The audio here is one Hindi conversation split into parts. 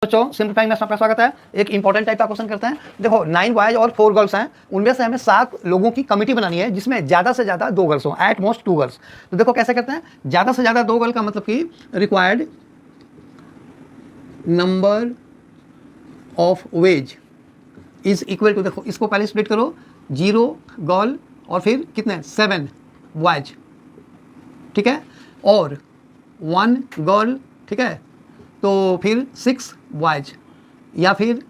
बच्चों सिंपलीफाइंग मैथ्स में आपका स्वागत है। एक इंपॉर्टेंट टाइप का क्वेश्चन करते हैं। देखो 9 बॉयज और 4 गर्ल्स हैं, उनमें से हमें 7 लोगों की कमिटी बनानी है जिसमें ज़्यादा से ज़्यादा 2 गर्ल्स हो, एट मोस्ट 2 गर्ल्स। तो देखो कैसे करते हैं, ज़्यादा से ज़्यादा 2 गर्ल का मतलब कि required number of ways is equal to, देखो इसको पहले स्प्लिट करो, 0 गर्ल और फिर कितने 7 बॉयज, ठीक है, और 1 गर्ल, ठीक है, तो फिर 6 बॉयज, या फिर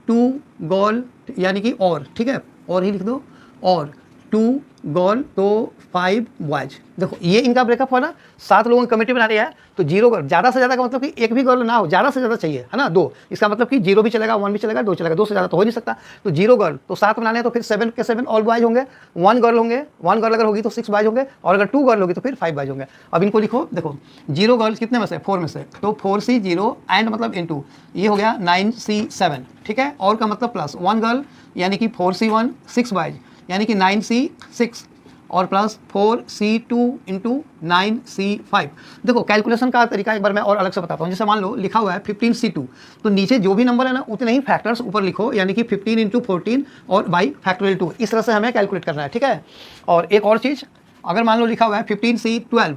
2 गर्ल यानी कि और, ठीक है, और ही लिख दो, और 2 गर्ल तो 5 बॉयज। देखो ये इनका ब्रेकअप हुआ ना, 7 लोगों की कमेटी बना रही है, तो 0 गर्ल, ज़्यादा से ज़्यादा का मतलब कि एक भी गर्ल ना हो, ज़्यादा से ज़्यादा चाहिए है ना, 2, इसका मतलब कि 0 भी चलेगा, 1 भी चलेगा, 2 चलेगा, 2 से ज़्यादा तो हो नहीं सकता। तो 0 गर्ल तो 7 बनाने हैं, तो फिर 7 के 7 ऑल बॉयज होंगे, 1 गर्ल होंगे, 1 गर्ल अगर होगी तो 6 बॉयज होंगे, और अगर 2 गर्ल होगी तो फिर 5 बॉयज होंगे। अब इनको लिखो, देखो 0 गर्ल्स कितने में से, 4 में से, तो 4C 0 एंड मतलब इनटू, ये हो गया 9C 7, ठीक है, और का मतलब प्लस 1 गर्ल यानी कि 4C 1 6 बॉयज यानी कि 9C 6 और प्लस 4C2 इंटू 9C5। देखो कैलकुलेशन का तरीका एक बार मैं और अलग से बताता हूँ। जैसे मान लो लिखा हुआ है 15C2, तो नीचे जो भी नंबर है ना उतने ही फैक्टर्स ऊपर लिखो, यानी कि 15 इंटू 14 और बाई फैक्टोरियल 2, इस तरह से हमें कैलकुलेट करना है, ठीक है। और एक और चीज़, अगर मान लो लिखा हुआ है 15C12,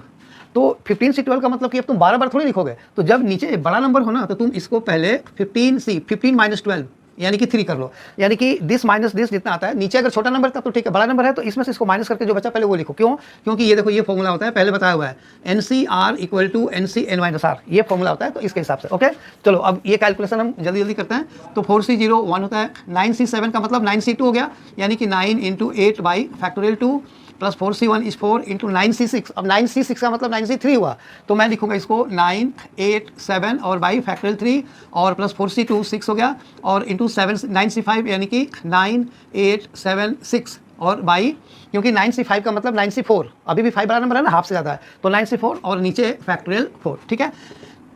तो 15C12 का मतलब कि अब तुम 12 बार थोड़ी लिखोगे, तो जब नीचे बड़ा नंबर हो ना तो तुम इसको पहले 15 माइनस 12 यानी कि 3 कर लो, यानी कि दिस माइनस दिस जितना आता है, नीचे अगर छोटा नंबर था तो ठीक है, बड़ा नंबर है तो इसमें से इसको माइनस करके जो बचा पहले वो लिखो। क्यों? क्योंकि ये देखो ये फॉर्मूला होता है, पहले बताया हुआ है NCR इक्वल टू NC(n-R), ये फॉर्मूला होता है, तो इसके हिसाब से। ओके चलो अब ये कैलकुलेशन हम जल्दी जल्दी करते हैं। तो 4C0 1 होता है, 9C7 का मतलब 9C2 हो गया, यानी कि 9 into 8 by factorial 2 plus 4C1 is 4 into 9C6। अब 9C6 का मतलब 9C3 हुआ, तो मैं लिखूंगा इसको 9 8 7 और बाई फैक्टोरियल 3 और प्लस 4C2 6 हो गया, और इंटू 9C5 यानी कि 9 8 7 6 और बाई, क्योंकि 9C5 का मतलब 9C4, अभी भी 5 बड़ा नंबर है ना, हाफ से ज़्यादा है, तो 9C4 और नीचे फैक्टोरियल 4, ठीक है।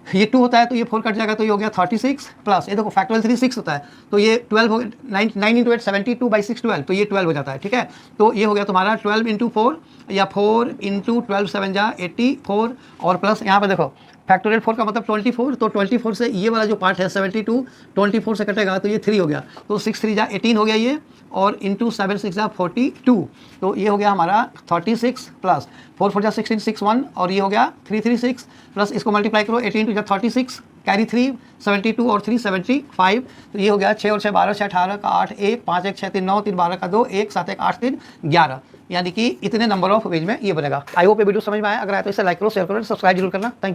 ये 2 होता है तो ये 4 कट जाएगा, तो ये हो गया 36 प्लस ये देखो फैक्टोरियल 3 6 होता है, तो ये 12 हो गया, 9 इंटू 8 72 बाई 6 12, तो ये 12 हो जाता है, ठीक है। तो ये हो गया तुम्हारा 12 इंटू 4 या 4 इंटू 12 7 जा 84, और प्लस यहाँ पे देखो फैक्टोरियल 4 का मतलब 24, तो 24 से ये वाला जो पार्ट है 72 24 से कटेगा तो ये 3 हो गया, तो 6 3 जा 18 हो गया ये, और इंटू 7 6 जा 42, तो ये हो गया हमारा 36 प्लस 4 4 जा 16 6 1, और ये हो गया 336 प्लस इसको मल्टीप्लाई करो 18 टू जा 36 कैरी 3 72 और 3 75, तो ये हो गया 6 और 6 12 6 18 का 8 1 5 1 6 3 9 3 12 का 2 1 7 1 8 3 11, यानी कि इतने नंबर ऑफ वेज में ये बनेगा। आई होप ये वीडियो समझ में आया, अगर आया तो इसे लाइक करो, शेयर करो, सब्सक्राइब जरूर करना। Thank you.